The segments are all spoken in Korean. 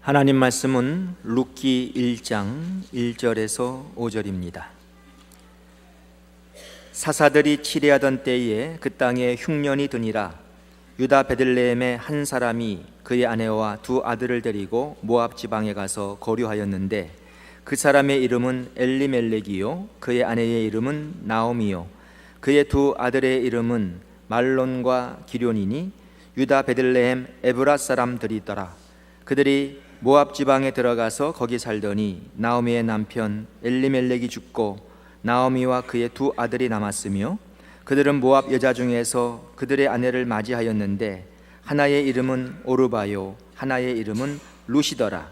하나님 말씀은 룻기 1장 1절에서 5절입니다. 사사들이 치리하던 때에 그 땅에 흉년이 드니라. 유다 베들레헴의 한 사람이 그의 아내와 두 아들을 데리고 모압 지방에 가서 거류하였는데 그 사람의 이름은 엘리멜렉이요 그의 아내의 이름은 나오미요 그의 두 아들의 이름은 말론과 기럯이니 유다 베들레헴 에브라 사람들이더라. 그들이 모압 지방에 들어가서 거기 살더니 나오미의 남편 엘리멜렉이 죽고 나오미와 그의 두 아들이 남았으며 그들은 모압 여자 중에서 그들의 아내를 맞이하였는데 하나의 이름은 오르바요 하나의 이름은 룻이더라.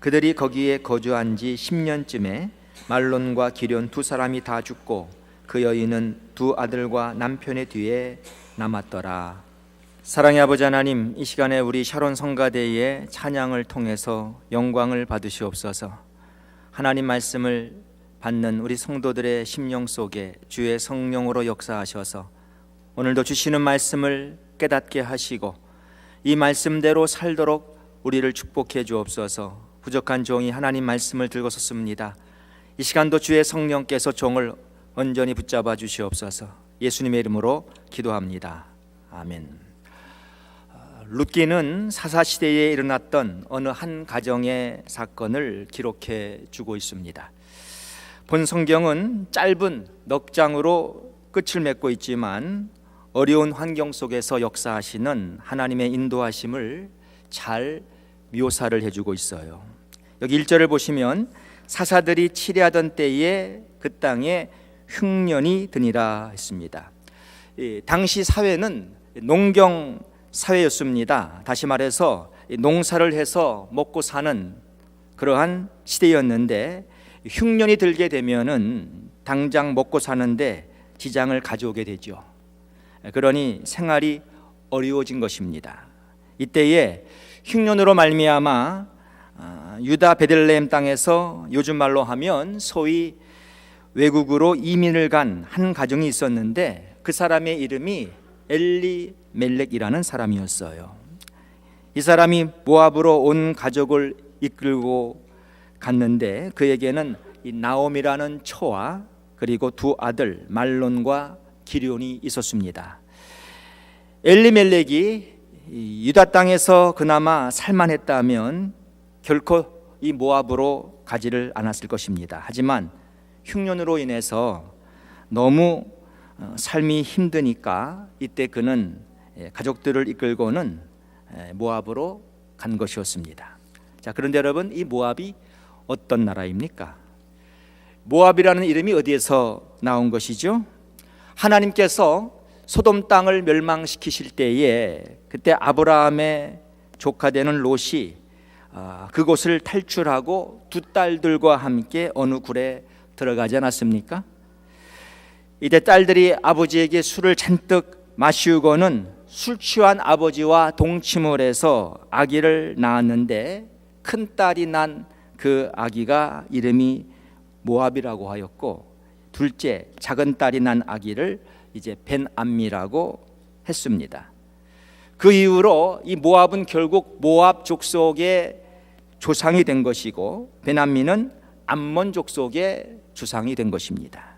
그들이 거기에 거주한 지 10년쯤에 말론과 기럯 두 사람이 다 죽고 그 여인은 두 아들과 남편의 뒤에 남았더라. 사랑의 아버지 하나님, 이 시간에 우리 샤론 성가대의 찬양을 통해서 영광을 받으시옵소서. 하나님 말씀을 받는 우리 성도들의 심령 속에 주의 성령으로 역사하셔서 오늘도 주시는 말씀을 깨닫게 하시고 이 말씀대로 살도록 우리를 축복해 주옵소서. 부족한 종이 하나님 말씀을 들고 섰습니다. 이 시간도 주의 성령께서 종을 온전히 붙잡아 주시옵소서. 예수님의 이름으로 기도합니다. 아멘. 룻기는 사사시대에 일어났던 어느 한 가정의 사건을 기록해 주고 있습니다. 본 성경은 짧은 넉 장으로 끝을 맺고 있지만 어려운 환경 속에서 역사하시는 하나님의 인도하심을 잘 묘사를 해주고 있어요. 여기 1절을 보시면 사사들이 치리하던 때에 그 땅에 흉년이 드니라 했습니다. 당시 사회는 농경 사회였습니다. 다시 말해서 농사를 해서 먹고 사는 그러한 시대였는데 흉년이 들게 되면은 당장 먹고 사는데 지장을 가져오게 되죠. 그러니 생활이 어려워진 것입니다. 이때에 흉년으로 말미암아 유다 베들레헴 땅에서 요즘 말로 하면 소위 외국으로 이민을 간 한 가정이 있었는데 그 사람의 이름이 엘리멜렉이라는 사람이었어요. 이 사람이 모압으로 온 가족을 이끌고 갔는데 그에게는 이 나오미라는 처와 그리고 두 아들 말론과 기럯이 있었습니다. 엘리멜렉이 유다 땅에서 그나마 살만했다면 결코 이 모압으로 가지를 않았을 것입니다. 하지만 흉년으로 인해서 너무 삶이 힘드니까 이때 그는 가족들을 이끌고는 모압으로 간 것이었습니다. 자, 그런데 여러분, 이 모압이 어떤 나라입니까? 모압이라는 이름이 어디에서 나온 것이죠? 하나님께서 소돔 땅을 멸망시키실 때에 그때 아브라함의 조카 되는 롯이 그곳을 탈출하고 두 딸들과 함께 어느 굴에 들어가지 않았습니까? 이때 딸들이 아버지에게 술을 잔뜩 마시우고는 술 취한 아버지와 동침을 해서 아기를 낳았는데 큰 딸이 난 그 아기가 이름이 모압이라고 하였고 둘째 작은 딸이 난 아기를 이제 벤암미라고 했습니다. 그 이후로 이 모압은 결국 모압 족속의 조상이 된 것이고 벤암미는 암몬 족속의 조상이 된 것입니다.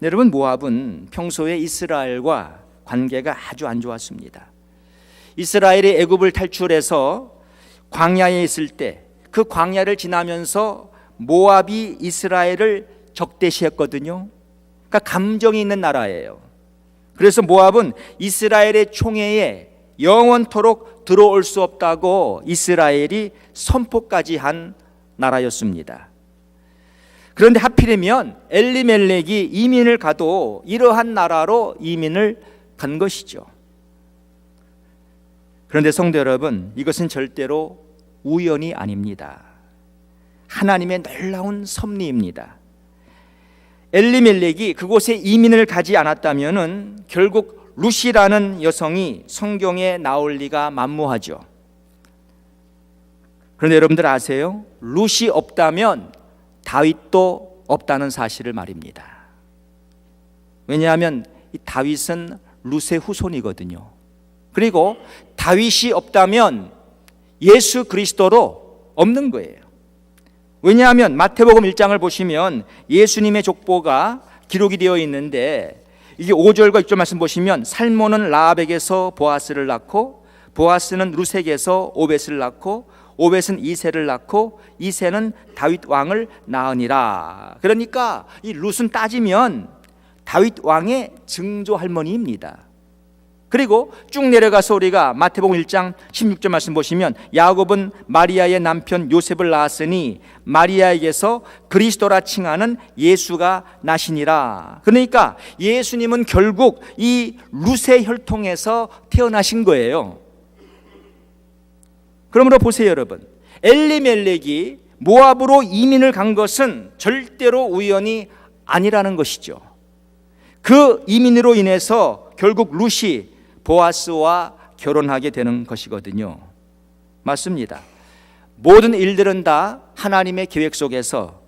여러분, 모압은 평소에 이스라엘과 관계가 아주 안 좋았습니다. 이스라엘이 애굽을 탈출해서 광야에 있을 때 그 광야를 지나면서 모압이 이스라엘을 적대시했거든요. 그러니까 감정이 있는 나라예요. 그래서 모압은 이스라엘의 총회에 영원토록 들어올 수 없다고 이스라엘이 선포까지 한 나라였습니다. 그런데 하필이면 엘리멜렉이 이민을 가도 이러한 나라로 이민을 간 것이죠. 그런데 성도 여러분, 이것은 절대로 우연이 아닙니다. 하나님의 놀라운 섭리입니다. 엘리멜렉이 그곳에 이민을 가지 않았다면 결국 룻이라는 여성이 성경에 나올 리가 만무하죠. 그런데 여러분들 아세요? 룻이 없다면 다윗도 없다는 사실을 말입니다. 왜냐하면 이 다윗은 룻의 후손이거든요. 그리고 다윗이 없다면 예수 그리스도로 없는 거예요. 왜냐하면 마태복음 1장을 보시면 예수님의 족보가 기록이 되어 있는데, 이게 5절과 6절 말씀 보시면 살몬은 라합에게서 보아스를 낳고, 보아스는 루색에서 오벳을 낳고, 오벳은 이새를 낳고, 이새는 다윗 왕을 낳으니라. 그러니까 이 룻은 따지면 다윗 왕의 증조 할머니입니다. 그리고 쭉 내려가서 우리가 마태복음 1장 16절 말씀 보시면 야곱은 마리아의 남편 요셉을 낳았으니 마리아에게서 그리스도라 칭하는 예수가 나시니라. 그러니까 예수님은 결국 이 룻의 혈통에서 태어나신 거예요. 그러므로 보세요, 여러분. 엘리멜렉이 모압으로 이민을 간 것은 절대로 우연이 아니라는 것이죠. 그 이민으로 인해서 결국 룻이 보아스와 결혼하게 되는 것이거든요. 맞습니다. 모든 일들은 다 하나님의 계획 속에서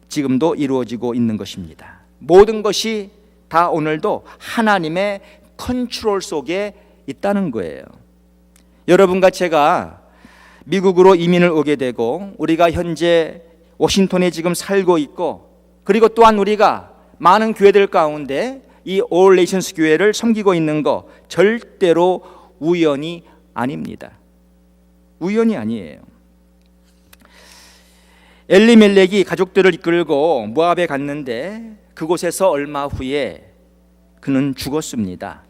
지금도 이루어지고 있는 것입니다. 모든 것이 다 오늘도 하나님의 컨트롤 속에 있다는 거예요. 여러분과 제가 미국으로 이민을 오게 되고, 우리가 현재 워싱턴에 지금 살고 있고, 그리고 또한 우리가 많은 교회들 가운데 이 All Nations 교회를 섬기고 있는 거 절대로 우연이 아닙니다. 우연이 아니에요. 엘리멜렉이 가족들을 이끌고 모압에 갔는데 그곳에서 얼마 후에 그는 죽었습니다.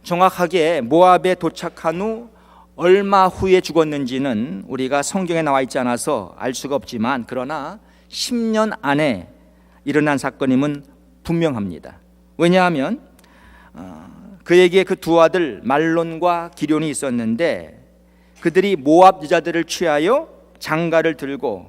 정확하게 모압에 도착한 후 얼마 후에 죽었는지는 우리가 성경에 나와 있지 않아서 알 수가 없지만, 그러나 10년 안에 일어난 사건임은 분명합니다. 왜냐하면 그에게 그 두 아들 말론과 기럧이 있었는데, 그들이 모압 여자들을 취하여 장가를 들고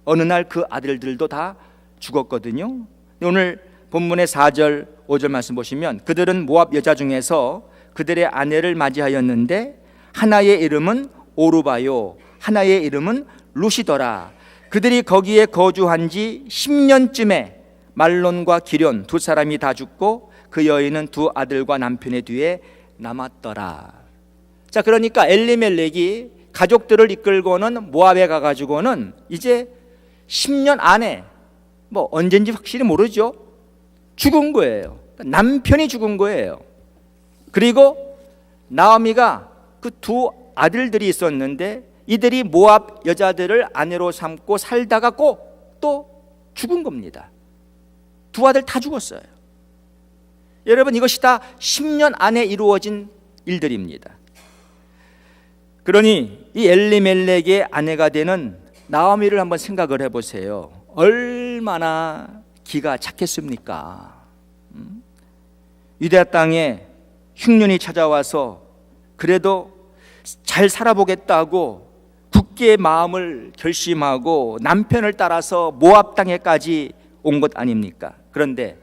어느 날 그 아들들도 다 죽었거든요. 오늘 본문의 4절 5절 말씀 보시면 그들은 모압 여자 중에서 그들의 아내를 맞이하였는데 하나의 이름은 오르바요, 하나의 이름은 룻이더라. 그들이 거기에 거주한 지 10년쯤에 말론과 기럧 두 사람이 다 죽고 그 여인은 두 아들과 남편의 뒤에 남았더라. 자, 그러니까 엘리멜렉이 가족들을 이끌고는 모압에 가가지고는 이제 10년 안에, 뭐 언젠지 확실히 모르죠, 죽은 거예요. 남편이 죽은 거예요. 그리고 나오미가 그 두 아들들이 있었는데 이들이 모압 여자들을 아내로 삼고 살다가 꼭 또 죽은 겁니다. 두 아들 다 죽었어요. 여러분, 이것이 다 10년 안에 이루어진 일들입니다. 그러니 이 엘리멜렉의 아내가 되는 나오미를 한번 생각을 해보세요. 얼마나 기가 착했습니까? 유대 땅에 흉년이 찾아와서 그래도 잘 살아보겠다고 굳게 마음을 결심하고 남편을 따라서 모압 땅에까지 온 것 아닙니까? 그런데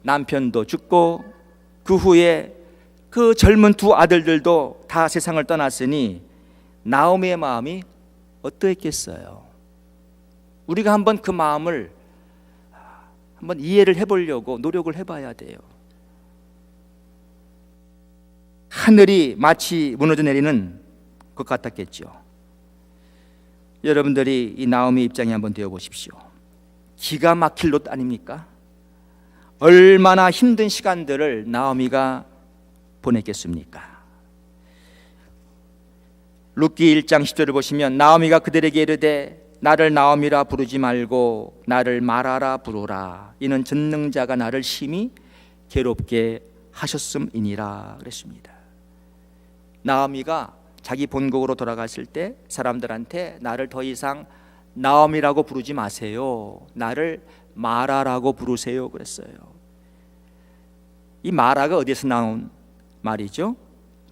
남편도 죽고 그 후에 그 젊은 두 아들들도 다 세상을 떠났으니 나오미의 마음이 어떠했겠어요? 우리가 한번 그 마음을 한번 이해를 해보려고 노력을 해봐야 돼요. 하늘이 마치 무너져 내리는 것 같았겠죠. 여러분들이 이 나오미 입장에 한번 되어 보십시오. 기가 막힐 롯 아닙니까? 얼마나 힘든 시간들을 나오미가 보냈겠습니까? 룻기 1장 10절을 보시면 나오미가 그들에게 이르되 나를 나오미라 부르지 말고 나를 마라라 부르라. 이는 전능자가 나를 심히 괴롭게 하셨음이니라 그랬습니다. 나오미가 자기 본국으로 돌아갔을 때 사람들한테 나를 더 이상 나오미라고 부르지 마세요, 나를 마라라고 부르세요 그랬어요. 이 마라가 어디서 나온 말이죠?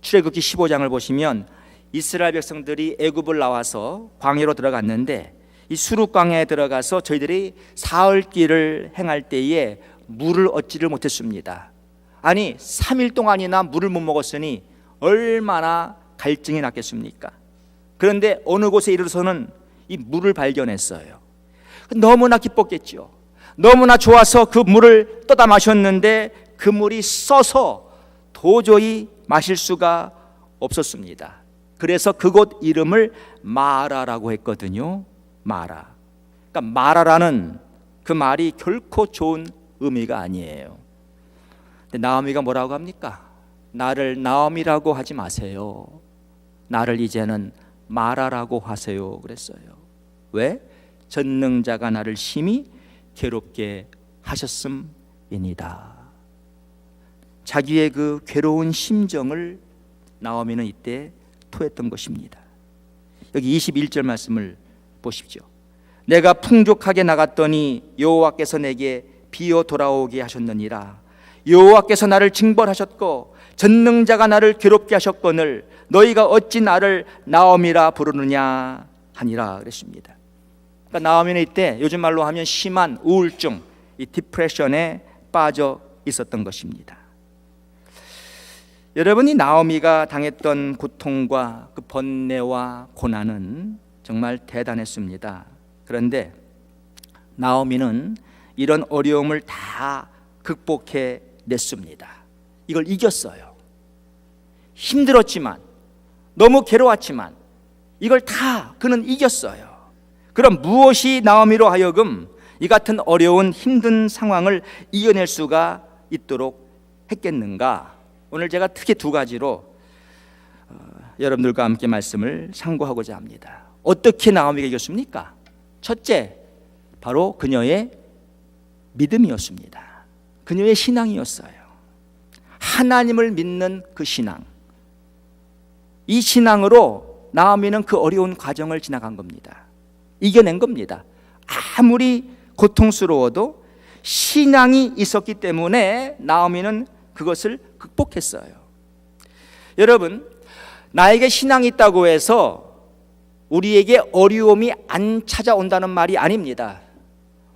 출애굽기 15장을 보시면 이스라엘 백성들이 애굽을 나와서 광야로 들어갔는데 이 수르광야에 들어가서 저희들이 사흘길을 행할 때에 물을 얻지를 못했습니다. 아니 3일 동안이나 물을 못 먹었으니 얼마나 갈증이 났겠습니까? 그런데 어느 곳에 이르러서는 이 물을 발견했어요. 너무나 기뻤겠죠. 너무나 좋아서 그 물을 떠다 마셨는데 그 물이 써서 도저히 마실 수가 없었습니다. 그래서 그곳 이름을 마라라고 했거든요. 마라. 그러니까 마라라는 그 말이 결코 좋은 의미가 아니에요. 근데 나오미가 뭐라고 합니까? 나를 나오미라고 하지 마세요. 나를 이제는 마라라고 하세요. 그랬어요. 왜? 전능자가 나를 심히 괴롭게 하셨음이니다. 자기의 그 괴로운 심정을 나오미는 이때 토했던 것입니다. 여기 21절 말씀을 보십시오. 내가 풍족하게 나갔더니 여호와께서 내게 비어 돌아오게 하셨느니라. 여호와께서 나를 징벌하셨고 전능자가 나를 괴롭게 하셨거늘 너희가 어찌 나를 나오미라 부르느냐 하니라 그랬습니다. 그러니까 나오미는 이때 요즘 말로 하면 심한 우울증, 이 디프레션에 빠져 있었던 것입니다. 여러분이 나오미가 당했던 고통과 그 번뇌와 고난은 정말 대단했습니다. 그런데 나오미는 이런 어려움을 다 극복해 냈습니다. 이걸 이겼어요. 힘들었지만, 너무 괴로웠지만 이걸 다 그는 이겼어요. 그럼 무엇이 나오미로 하여금 이 같은 어려운 힘든 상황을 이겨낼 수가 있도록 했겠는가? 오늘 제가 특히 두 가지로 여러분들과 함께 말씀을 상고하고자 합니다. 어떻게 나오미가 이겼습니까? 첫째, 바로 그녀의 믿음이었습니다. 그녀의 신앙이었어요. 하나님을 믿는 그 신앙. 이 신앙으로 나오미는 그 어려운 과정을 지나간 겁니다. 이겨낸 겁니다. 아무리 고통스러워도 신앙이 있었기 때문에 나오미는 그것을 극복했어요. 여러분, 나에게 신앙이 있다고 해서 우리에게 어려움이 안 찾아온다는 말이 아닙니다.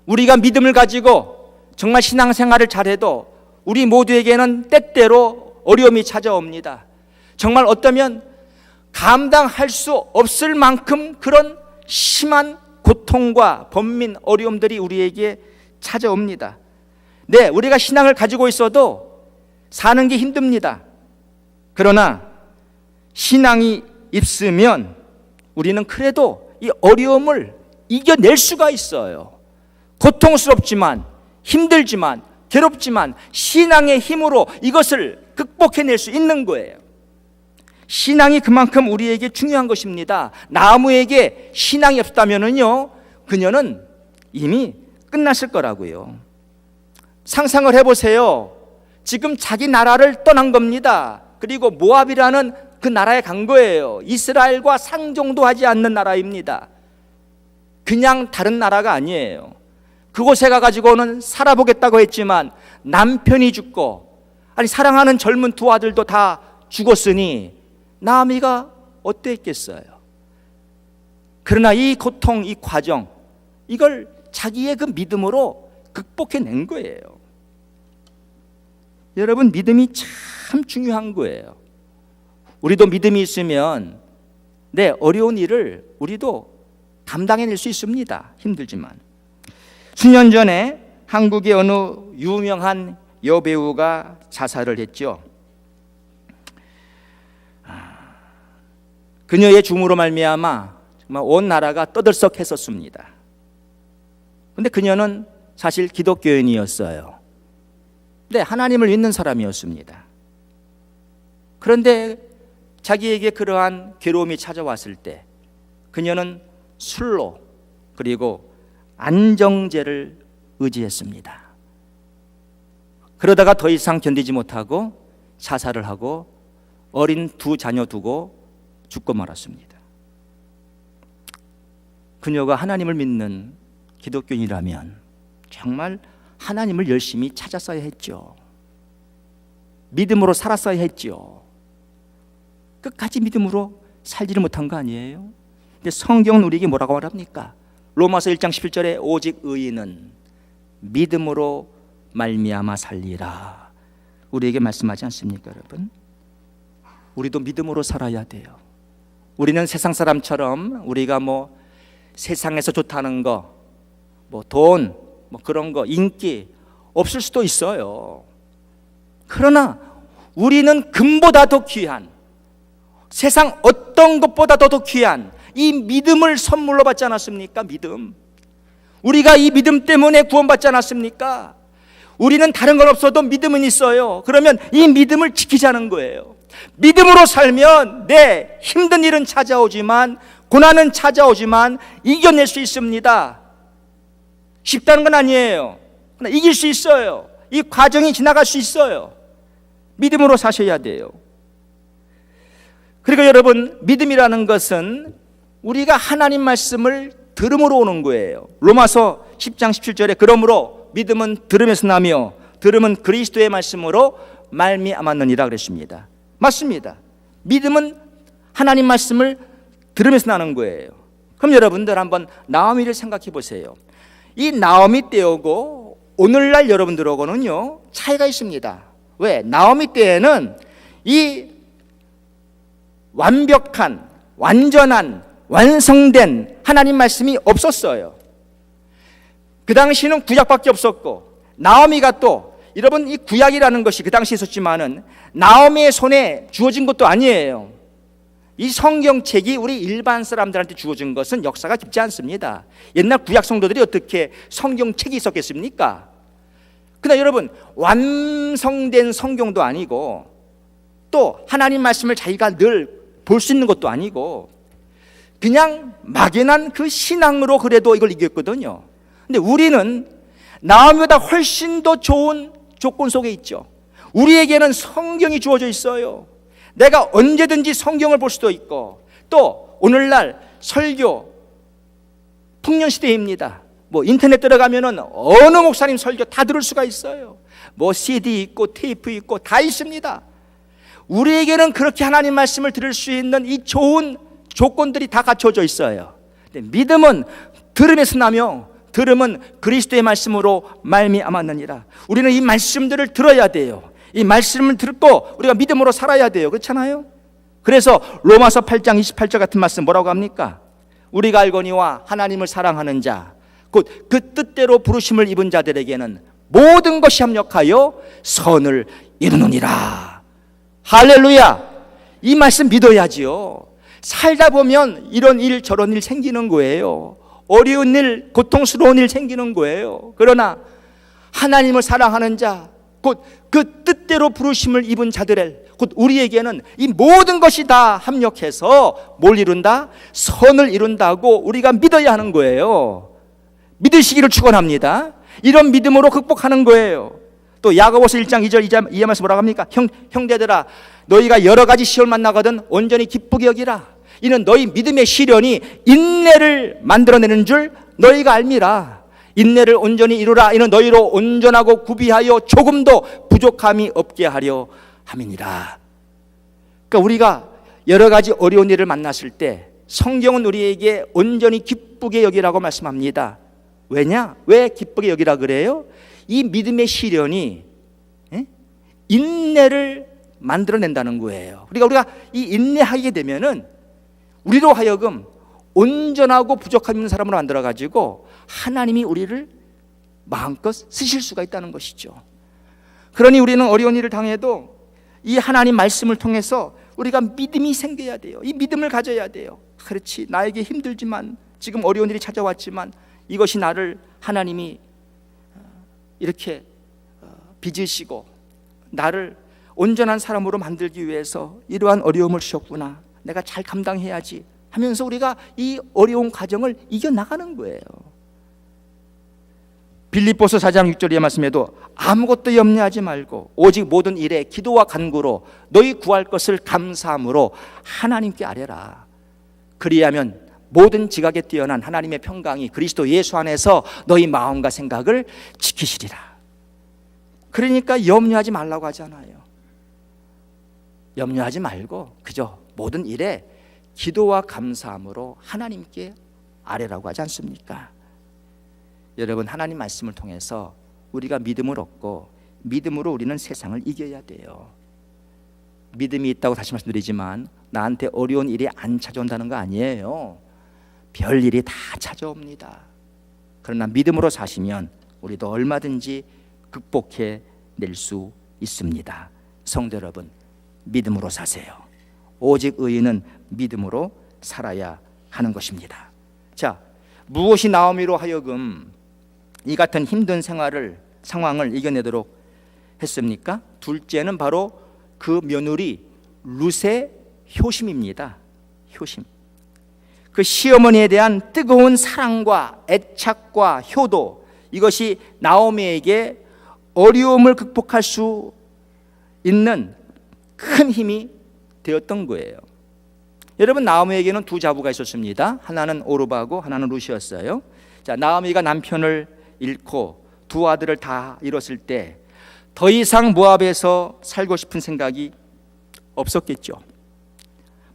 우리가 믿음을 가지고 정말 신앙생활을 잘해도 우리 모두에게는 때때로 어려움이 찾아옵니다. 정말 어쩌면 감당할 수 없을 만큼 그런 심한 고통과 번민, 어려움들이 우리에게 찾아옵니다. 네, 우리가 신앙을 가지고 있어도 사는 게 힘듭니다. 그러나 신앙이 있으면 우리는 그래도 이 어려움을 이겨낼 수가 있어요. 고통스럽지만, 힘들지만, 괴롭지만 신앙의 힘으로 이것을 극복해낼 수 있는 거예요. 신앙이 그만큼 우리에게 중요한 것입니다. 나무에게 신앙이 없다면요, 그녀는 이미 끝났을 거라고요. 상상을 해보세요. 지금 자기 나라를 떠난 겁니다. 그리고 모압이라는 그 나라에 간 거예요. 이스라엘과 상종도 하지 않는 나라입니다. 그냥 다른 나라가 아니에요. 그곳에 가가지고는 살아보겠다고 했지만 남편이 죽고, 아니 사랑하는 젊은 두 아들도 다 죽었으니 나오미가 어땠겠어요? 그러나 이 고통, 이 과정, 이걸 자기의 그 믿음으로 극복해낸 거예요. 여러분, 믿음이 참 중요한 거예요. 우리도 믿음이 있으면 어려운 일을 우리도 감당해낼 수 있습니다. 힘들지만. 수년 전에 한국의 어느 유명한 여배우가 자살을 했죠. 그녀의 죽음으로 말미암아 정말 온 나라가 떠들썩했었습니다. 그런데 그녀는 사실 기독교인이었어요. 네, 하나님을 믿는 사람이었습니다. 그런데 자기에게 그러한 괴로움이 찾아왔을 때 그녀는 술로 그리고 안정제를 의지했습니다. 그러다가 더 이상 견디지 못하고 자살을 하고 어린 두 자녀 두고 죽고 말았습니다. 그녀가 하나님을 믿는 기독교인이라면 정말 하나님을 열심히 찾았어야 했죠. 믿음으로 살았어야 했죠. 끝까지 믿음으로 살지를 못한 거 아니에요? 근데 성경은 우리에게 뭐라고 말합니까? 로마서 1장 17절에 오직 의인은 믿음으로 말미암아 살리라, 우리에게 말씀하지 않습니까, 여러분? 우리도 믿음으로 살아야 돼요. 우리는 세상 사람처럼 우리가 세상에서 좋다는 거, 돈, 그런 거, 인기 없을 수도 있어요. 그러나 우리는 금보다 더 귀한, 세상 어떤 것보다도 더 귀한 이 믿음을 선물로 받지 않았습니까? 믿음. 우리가 이 믿음 때문에 구원받지 않았습니까? 우리는 다른 건 없어도 믿음은 있어요. 그러면 이 믿음을 지키자는 거예요. 믿음으로 살면 힘든 일은 찾아오지만, 고난은 찾아오지만 이겨낼 수 있습니다. 쉽다는 건 아니에요. 그러나 이길 수 있어요. 이 과정이 지나갈 수 있어요. 믿음으로 사셔야 돼요. 그리고 여러분, 믿음이라는 것은 우리가 하나님 말씀을 들음으로 오는 거예요. 로마서 10장 17절에 그러므로 믿음은 들음에서 나며 들음은 그리스도의 말씀으로 말미암았느니라 그랬습니다. 맞습니다. 믿음은 하나님 말씀을 들으면서 나는 거예요. 그럼 여러분들 한번 나오미를 생각해 보세요. 이 나오미 때하고 오늘날 여러분들하고는요 차이가 있습니다. 왜? 나오미 때에는 이 완벽한, 완전한, 완성된 하나님 말씀이 없었어요. 그 당시는 구약밖에 없었고, 나오미가 또 여러분 이 구약이라는 것이 그 당시에 있었지만은 나오미의 손에 주어진 것도 아니에요. 이 성경책이 우리 일반 사람들한테 주어진 것은 역사가 깊지 않습니다. 옛날 구약 성도들이 어떻게 성경책이 있었겠습니까? 그러나 여러분, 완성된 성경도 아니고 또 하나님 말씀을 자기가 늘 볼 수 있는 것도 아니고 그냥 막연한 그 신앙으로 그래도 이걸 이겼거든요. 근데 우리는 나오미보다 훨씬 더 좋은 조건 속에 있죠. 우리에게는 성경이 주어져 있어요. 내가 언제든지 성경을 볼 수도 있고, 또 오늘날 설교 풍년시대입니다. 인터넷 들어가면은 어느 목사님 설교 다 들을 수가 있어요. CD 있고 테이프 있고 다 있습니다. 우리에게는 그렇게 하나님 말씀을 들을 수 있는 이 좋은 조건들이 다 갖춰져 있어요. 근데 믿음은 들음에서 나며 들음은 그리스도의 말씀으로 말미암았느니라. 우리는 이 말씀들을 들어야 돼요. 이 말씀을 듣고 우리가 믿음으로 살아야 돼요. 그렇잖아요? 그래서 로마서 8장 28절 같은 말씀 뭐라고 합니까? 우리가 알거니와 하나님을 사랑하는 자 곧 그 뜻대로 부르심을 입은 자들에게는 모든 것이 합력하여 선을 이루느니라. 할렐루야. 이 말씀 믿어야지요. 살다 보면 이런 일 저런 일 생기는 거예요. 어려운 일, 고통스러운 일 생기는 거예요. 그러나 하나님을 사랑하는 자 곧 그 뜻대로 부르심을 입은 자들의 곧 우리에게는 이 모든 것이 다 합력해서 뭘 이룬다? 선을 이룬다고 우리가 믿어야 하는 거예요. 믿으시기를 축원합니다. 이런 믿음으로 극복하는 거예요. 또 야고보서 1장 2절 이하 말씀 뭐라고 합니까? 형제들아 너희가 여러 가지 시험을 만나거든 온전히 기쁘게 여기라. 이는 너희 믿음의 시련이 인내를 만들어내는 줄 너희가 알미라. 인내를 온전히 이루라. 이는 너희로 온전하고 구비하여 조금도 부족함이 없게 하려 함이니라. 그러니까 우리가 여러 가지 어려운 일을 만났을 때 성경은 우리에게 온전히 기쁘게 여기라고 말씀합니다. 왜냐? 왜 기쁘게 여기라 그래요? 이 믿음의 시련이 인내를 만들어낸다는 거예요. 우리가 이 인내하게 되면은 우리로 하여금 온전하고 부족함 있는 사람으로 만들어가지고 하나님이 우리를 마음껏 쓰실 수가 있다는 것이죠. 그러니 우리는 어려운 일을 당해도 이 하나님 말씀을 통해서 우리가 믿음이 생겨야 돼요. 이 믿음을 가져야 돼요. 그렇지, 나에게 힘들지만 지금 어려운 일이 찾아왔지만 이것이 나를 하나님이 이렇게 빚으시고 나를 온전한 사람으로 만들기 위해서 이러한 어려움을 주셨구나, 내가 잘 감당해야지 하면서 우리가 이 어려운 과정을 이겨나가는 거예요. 빌립보서 4장 6절의 말씀에도 아무것도 염려하지 말고 오직 모든 일에 기도와 간구로 너희 구할 것을 감사함으로 하나님께 아뢰라. 그리하면 모든 지각에 뛰어난 하나님의 평강이 그리스도 예수 안에서 너희 마음과 생각을 지키시리라. 그러니까 염려하지 말라고 하잖아요. 염려하지 말고 그저 모든 일에 기도와 감사함으로 하나님께 아뢰라고 하지 않습니까? 여러분, 하나님 말씀을 통해서 우리가 믿음을 얻고 믿음으로 우리는 세상을 이겨야 돼요. 믿음이 있다고 다시 말씀드리지만 나한테 어려운 일이 안 찾아온다는 거 아니에요. 별일이 다 찾아옵니다. 그러나 믿음으로 사시면 우리도 얼마든지 극복해 낼 수 있습니다. 성도 여러분, 믿음으로 사세요. 오직 의인은 믿음으로 살아야 하는 것입니다. 자, 무엇이 나오미로 하여금 이 같은 힘든 상황을 이겨내도록 했습니까? 둘째는 바로 그 며느리 룻의 효심입니다. 효심. 그 시어머니에 대한 뜨거운 사랑과 애착과 효도, 이것이 나오미에게 어려움을 극복할 수 있는 큰 힘이 되었던 거예요. 여러분, 나오미에게는 두 자부가 있었습니다. 하나는 오르바고 하나는 룻이었어요. 자, 나오미가 남편을 잃고 두 아들을 다 잃었을 때 더 이상 모압에서 살고 싶은 생각이 없었겠죠.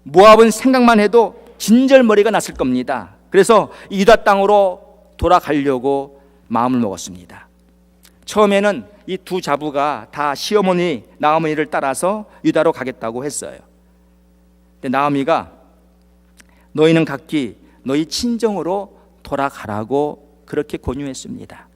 모압은 생각만 해도 진절머리가 났을 겁니다. 그래서 유다 땅으로 돌아가려고 마음을 먹었습니다. 처음에는 이 두 자부가 다 시어머니 나오미를 따라서 유다로 가겠다고 했어요. 근데 나오미가 너희는 각기 너희 친정으로 돌아가라고 그렇게 권유했습니다.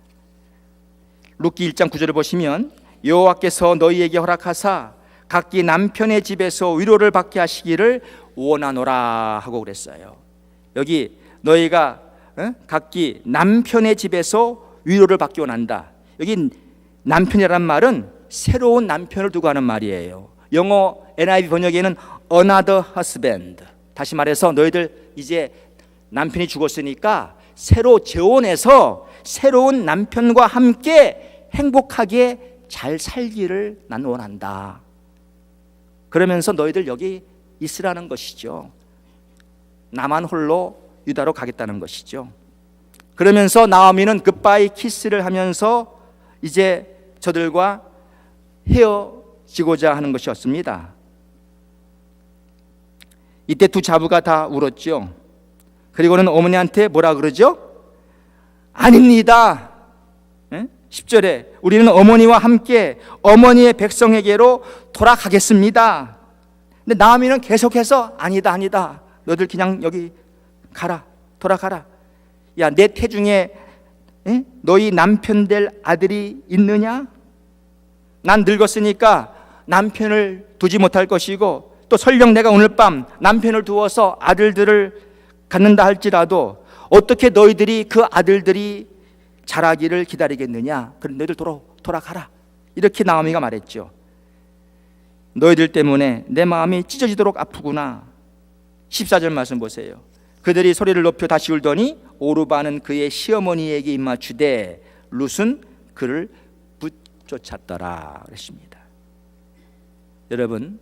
룻기 1장 9절을 보시면 여호와께서 너희에게 허락하사 각기 남편의 집에서 위로를 받게 하시기를 원하노라 하고 그랬어요. 여기 너희가 각기 남편의 집에서 위로를 받기 원한다. 여기 남편이란 말은 새로운 남편을 두고 하는 말이에요. 영어 NIV 번역에는 another husband, 다시 말해서 너희들 이제 남편이 죽었으니까 새로 재혼해서 새로운 남편과 함께 행복하게 잘 살기를 난 원한다. 그러면서 너희들 여기 있으라는 것이죠. 나만 홀로 유다로 가겠다는 것이죠. 그러면서 나오미는 굿바이 키스를 하면서 이제 저들과 헤어지고자 하는 것이었습니다. 이때 두 자부가 다 울었죠. 그리고는 어머니한테 뭐라 그러죠? 아닙니다. 10절에 우리는 어머니와 함께 어머니의 백성에게로 돌아가겠습니다. 근데 나오미는 계속해서 아니다. 너들 그냥 여기 가라. 돌아가라. 야, 내 태중에 너희 남편 될 아들이 있느냐? 난 늙었으니까 남편을 두지 못할 것이고, 또 설령 내가 오늘 밤 남편을 두어서 아들들을 갖는다 할지라도 어떻게 너희들이 그 아들들이 자라기를 기다리겠느냐? 그럼 너희들 돌아가라. 이렇게 나오미가 말했죠. 너희들 때문에 내 마음이 찢어지도록 아프구나. 14절 말씀 보세요. 그들이 소리를 높여 다시 울더니 오르바는 그의 시어머니에게 입맞추되 룻은 그를 붙쫓았더라 그랬습니다. 여러분,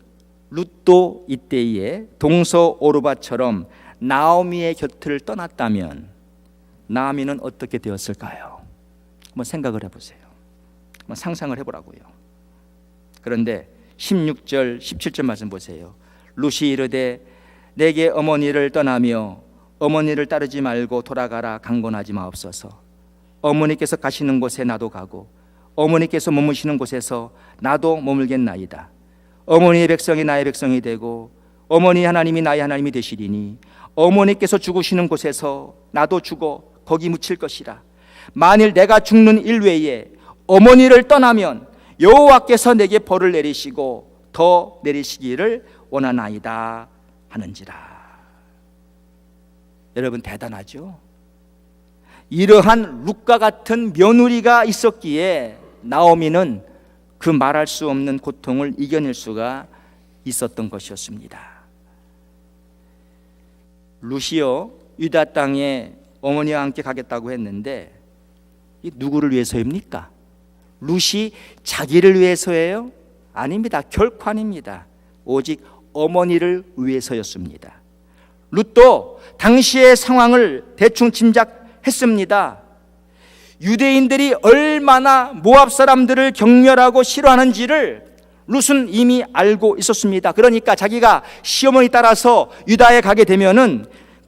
룻도 이때에 동서 오르바처럼 나오미의 곁을 떠났다면 나오미는 어떻게 되었을까요? 한번 생각을 해보세요. 한번 상상을 해보라고요. 그런데 16절 17절 말씀 보세요. 룻이 이르되 내게 어머니를 떠나며 어머니를 따르지 말고 돌아가라 강권하지 마옵소서. 어머니께서 가시는 곳에 나도 가고 어머니께서 머무시는 곳에서 나도 머물겠나이다. 어머니의 백성이 나의 백성이 되고 어머니 하나님이 나의 하나님이 되시리니 어머니께서 죽으시는 곳에서 나도 죽어 거기 묻힐 것이라. 만일 내가 죽는 일 외에 어머니를 떠나면 여호와께서 내게 벌을 내리시고 더 내리시기를 원하나이다 하는지라. 여러분, 대단하죠? 이러한 룻과 같은 며느리가 있었기에 나오미는 그 말할 수 없는 고통을 이겨낼 수가 있었던 것이었습니다. 룻이요, 유다 땅에 어머니와 함께 가겠다고 했는데 이 누구를 위해서입니까? 룻이 자기를 위해서예요? 아닙니다. 결코 아닙니다. 오직 어머니를 위해서였습니다. 룻도 당시의 상황을 대충 짐작했습니다. 유대인들이 얼마나 모압 사람들을 경멸하고 싫어하는지를 룻은 이미 알고 있었습니다. 그러니까 자기가 시어머니 따라서 유다에 가게 되면은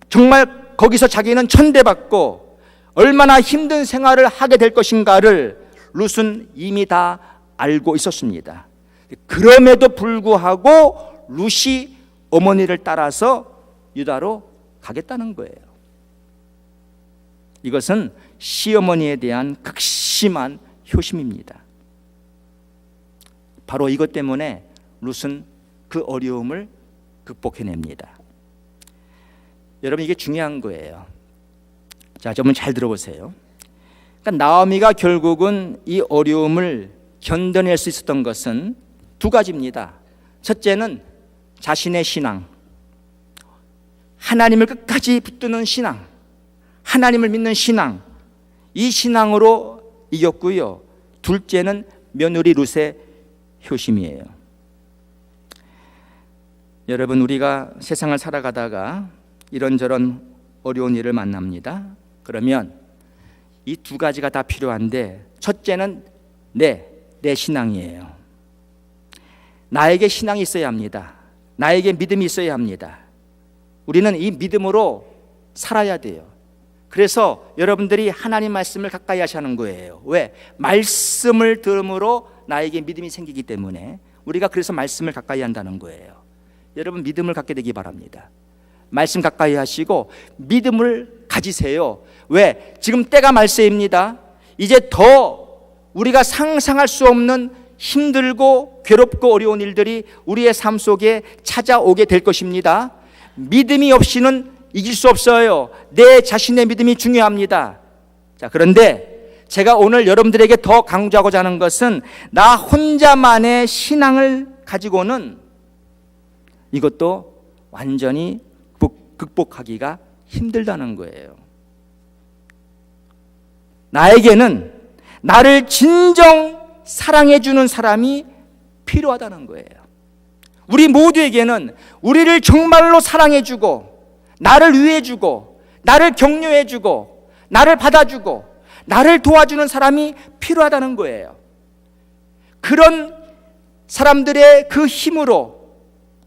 정말 거기서 자기는 천대받고 얼마나 힘든 생활을 하게 될 것인가를 룻은 이미 다 알고 있었습니다. 그럼에도 불구하고 룻이 어머니를 따라서 유다로 가겠다는 거예요. 이것은 시어머니에 대한 극심한 효심입니다. 바로 이것 때문에 룻은 그 어려움을 극복해냅니다. 여러분, 이게 중요한 거예요. 자, 좀 잘 들어보세요. 그러니까 나오미가 결국은 이 어려움을 견뎌낼 수 있었던 것은 두 가지입니다. 첫째는 자신의 신앙, 하나님을 끝까지 붙드는 신앙, 하나님을 믿는 신앙, 이 신앙으로 이겼고요. 둘째는 며느리 룻의 효심이에요. 여러분, 우리가 세상을 살아가다가 이런저런 어려운 일을 만납니다. 그러면 이 두 가지가 다 필요한데, 첫째는 내 신앙이에요. 나에게 신앙이 있어야 합니다. 나에게 믿음이 있어야 합니다. 우리는 이 믿음으로 살아야 돼요. 그래서 여러분들이 하나님 말씀을 가까이 하시는 거예요. 왜? 말씀을 들음으로 나에게 믿음이 생기기 때문에 우리가 그래서 말씀을 가까이 한다는 거예요. 여러분, 믿음을 갖게 되기 바랍니다. 말씀 가까이 하시고 믿음을 가지세요. 왜? 지금 때가 말세입니다. 이제 더 우리가 상상할 수 없는 힘들고 괴롭고 어려운 일들이 우리의 삶 속에 찾아오게 될 것입니다. 믿음이 없이는 이길 수 없어요. 내 자신의 믿음이 중요합니다. 자, 그런데 제가 오늘 여러분들에게 더 강조하고자 하는 것은 나 혼자만의 신앙을 가지고는 이것도 완전히 극복하기가 힘들다는 거예요. 나에게는 나를 진정 사랑해주는 사람이 필요하다는 거예요. 우리 모두에게는 우리를 정말로 사랑해주고 나를 위해주고 나를 격려해주고 나를 받아주고 나를 도와주는 사람이 필요하다는 거예요. 그런 사람들의 그 힘으로,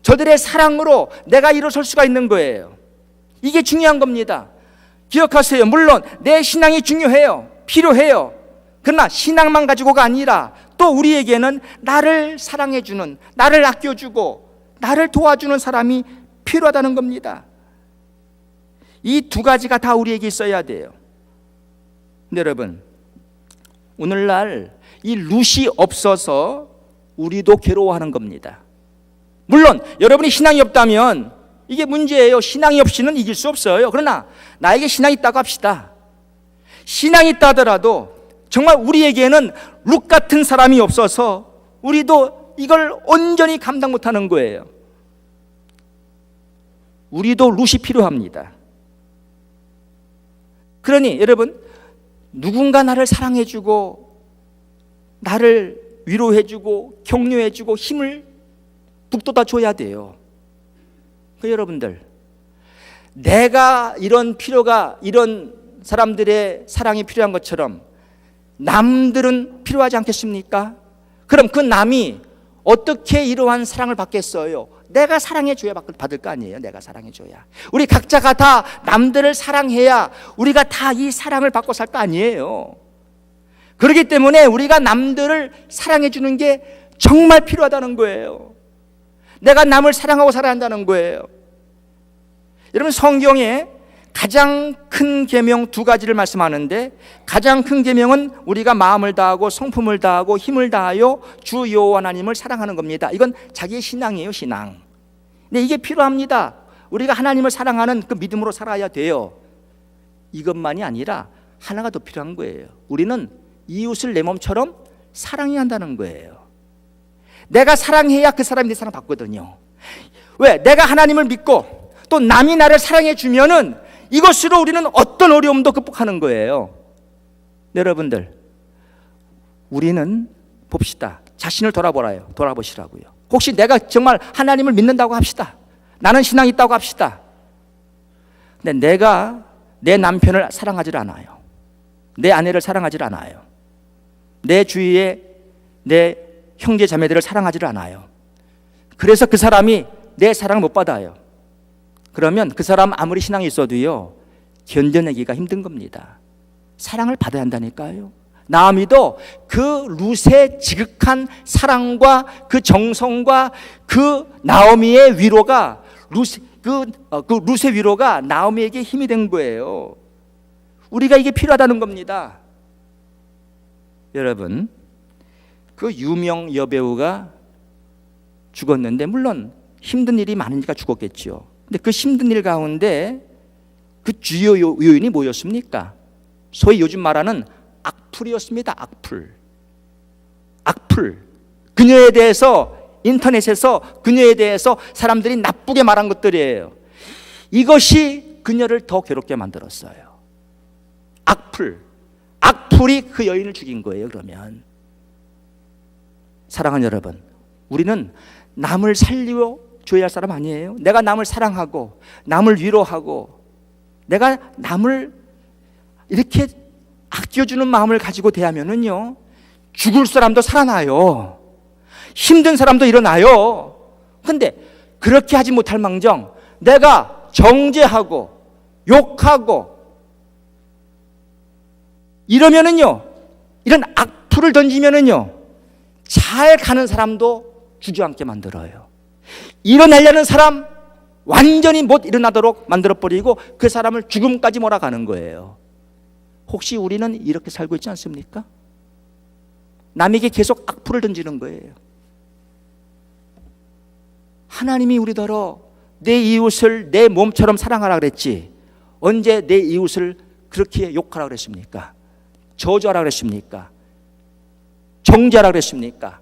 저들의 사랑으로 내가 일어설 수가 있는 거예요. 이게 중요한 겁니다. 기억하세요. 물론 내 신앙이 중요해요. 필요해요. 그러나 신앙만 가지고가 아니라 또 우리에게는 나를 사랑해주는, 나를 아껴주고 나를 도와주는 사람이 필요하다는 겁니다. 이 두 가지가 다 우리에게 있어야 돼요. 근데 여러분, 오늘날 이 룻이 없어서 우리도 괴로워하는 겁니다. 물론 여러분이 신앙이 없다면 이게 문제예요. 신앙이 없이는 이길 수 없어요. 그러나 나에게 신앙이 있다고 합시다. 신앙이 있다 하더라도 정말 우리에게는 룻 같은 사람이 없어서 우리도 이걸 온전히 감당 못하는 거예요. 우리도 룻이 필요합니다. 그러니 여러분, 누군가 나를 사랑해주고 나를 위로해주고 격려해주고 힘을 북돋아 줘야 돼요. 여러분들, 내가 이런 필요가, 이런 사람들의 사랑이 필요한 것처럼 남들은 필요하지 않겠습니까? 그럼 그 남이 어떻게 이러한 사랑을 받겠어요? 내가 사랑해줘야 받을 거 아니에요. 내가 사랑해줘야. 우리 각자가 다 남들을 사랑해야 우리가 다 이 사랑을 받고 살 거 아니에요. 그렇기 때문에 우리가 남들을 사랑해주는 게 정말 필요하다는 거예요. 내가 남을 사랑하고 살아야 한다는 거예요. 여러분, 성경에 가장 큰 계명 두 가지를 말씀하는데, 가장 큰 계명은 우리가 마음을 다하고 성품을 다하고 힘을 다하여 주 여호와 하나님을 사랑하는 겁니다. 이건 자기의 신앙이에요, 신앙. 근데 이게 필요합니다. 우리가 하나님을 사랑하는 그 믿음으로 살아야 돼요. 이것만이 아니라 하나가 더 필요한 거예요. 우리는 이웃을 내 몸처럼 사랑해야 한다는 거예요. 내가 사랑해야 그 사람이 내 사랑 받거든요. 왜? 내가 하나님을 믿고 또 남이 나를 사랑해 주면은 이것으로 우리는 어떤 어려움도 극복하는 거예요. 여러분들, 우리는 봅시다. 자신을 돌아보시라고요. 혹시 내가 정말 하나님을 믿는다고 합시다. 나는 신앙이 있다고 합시다. 근데 내가 내 남편을 사랑하지 않아요. 내 아내를 사랑하지 않아요. 내 주위에 내 형제 자매들을 사랑하지 않아요. 그래서 그 사람이 내 사랑을 못 받아요. 그러면 그 사람 아무리 신앙이 있어도요, 견뎌내기가 힘든 겁니다. 사랑을 받아야 한다니까요. 나오미도 그 룻의 지극한 사랑과 그 정성과 그 나오미의 위로가 룻의 위로가 나오미에게 힘이 된 거예요. 우리가 이게 필요하다는 겁니다. 여러분, 그 유명 여배우가 죽었는데, 물론 힘든 일이 많으니까 죽었겠죠. 근데 그 힘든 일 가운데 그 주요 요인이 뭐였습니까? 소위 요즘 말하는 악플이었습니다. 악플. 그녀에 대해서 인터넷에서 그녀에 대해서 사람들이 나쁘게 말한 것들이에요. 이것이 그녀를 더 괴롭게 만들었어요. 악플이 그 여인을 죽인 거예요. 그러면 사랑하는 여러분, 우리는 남을 살려 줘야 할 사람 아니에요? 내가 남을 사랑하고 남을 위로하고 내가 남을 이렇게 아껴주는 마음을 가지고 대하면은요, 죽을 사람도 살아나요. 힘든 사람도 일어나요. 근데 그렇게 하지 못할 망정 내가 정죄하고 욕하고 이러면은요, 이런 악플을 던지면은요, 잘 가는 사람도 주저앉게 만들어요. 일어나려는 사람 완전히 못 일어나도록 만들어버리고 그 사람을 죽음까지 몰아가는 거예요. 혹시 우리는 이렇게 살고 있지 않습니까? 남에게 계속 악플을 던지는 거예요. 하나님이 우리더러 내 이웃을 내 몸처럼 사랑하라 그랬지, 언제 내 이웃을 그렇게 욕하라 그랬습니까? 저주하라 그랬습니까? 정죄하라 그랬습니까?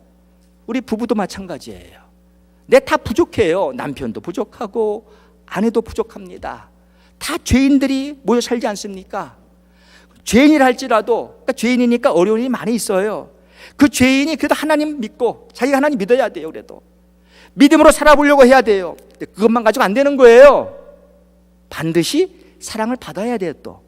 우리 부부도 마찬가지예요. 내 다 부족해요. 남편도 부족하고 아내도 부족합니다. 다 죄인들이 모여 살지 않습니까? 죄인이라 할지라도, 그러니까 죄인이니까 어려운 일이 많이 있어요. 그 죄인이 그래도 하나님 믿고 자기가 하나님 믿어야 돼요. 그래도 믿음으로 살아보려고 해야 돼요. 근데 그것만 가지고 안 되는 거예요. 반드시 사랑을 받아야 돼요. 또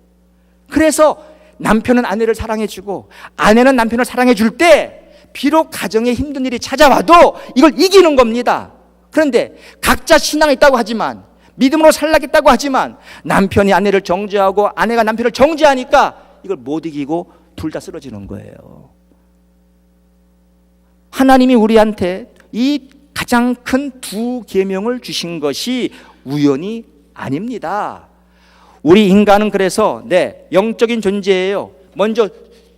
그래서 남편은 아내를 사랑해주고 아내는 남편을 사랑해줄 때 비록 가정에 힘든 일이 찾아와도 이걸 이기는 겁니다. 그런데 각자 신앙이 있다고 하지만, 믿음으로 살라겠다고 하지만 남편이 아내를 정죄하고 아내가 남편을 정죄하니까 이걸 못 이기고 둘 다 쓰러지는 거예요. 하나님이 우리한테 이 가장 큰 두 계명을 주신 것이 우연이 아닙니다. 우리 인간은 그래서 영적인 존재예요. 먼저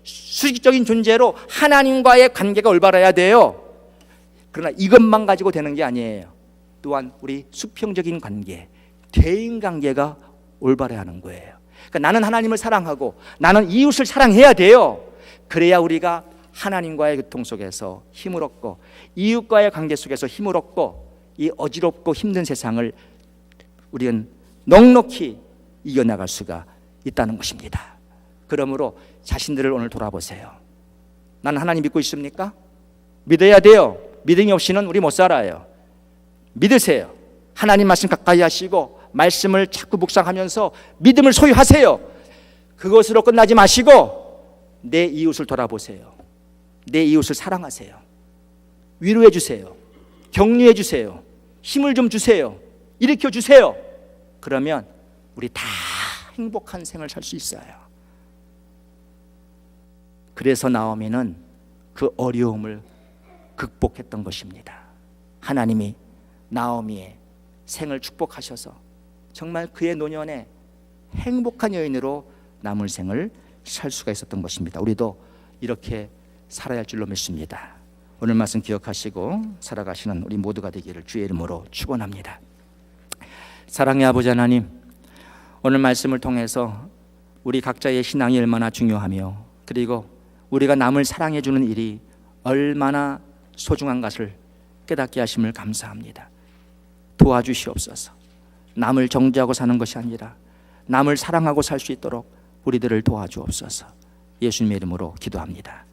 수직적인 존재로 하나님과의 관계가 올바라야 돼요. 그러나 이것만 가지고 되는 게 아니에요. 또한 우리 수평적인 관계, 대인관계가 올바라야 하는 거예요. 그러니까 나는 하나님을 사랑하고 나는 이웃을 사랑해야 돼요. 그래야 우리가 하나님과의 교통 속에서 힘을 얻고 이웃과의 관계 속에서 힘을 얻고 이 어지럽고 힘든 세상을 우리는 넉넉히 이겨나갈 수가 있다는 것입니다. 그러므로 자신들을 오늘 돌아보세요. 나는 하나님 믿고 있습니까? 믿어야 돼요. 믿음이 없이는 우리 못 살아요. 믿으세요. 하나님 말씀 가까이 하시고 말씀을 자꾸 묵상하면서 믿음을 소유하세요. 그것으로 끝나지 마시고 내 이웃을 돌아보세요. 내 이웃을 사랑하세요. 위로해 주세요. 격려해 주세요. 힘을 좀 주세요. 일으켜 주세요. 그러면 우리 다 행복한 생을 살 수 있어요. 그래서 나오미는 그 어려움을 극복했던 것입니다. 하나님이 나오미의 생을 축복하셔서 정말 그의 노년에 행복한 여인으로 남을 생을 살 수가 있었던 것입니다. 우리도 이렇게 살아야 할 줄로 믿습니다. 오늘 말씀 기억하시고 살아가시는 우리 모두가 되기를 주의 이름으로 축원합니다. 사랑의 아버지 하나님, 오늘 말씀을 통해서 우리 각자의 신앙이 얼마나 중요하며 그리고 우리가 남을 사랑해 주는 일이 얼마나 소중한 것을 깨닫게 하심을 감사합니다. 도와주시옵소서. 남을 정죄하고 사는 것이 아니라 남을 사랑하고 살 수 있도록 우리들을 도와주옵소서. 예수님의 이름으로 기도합니다.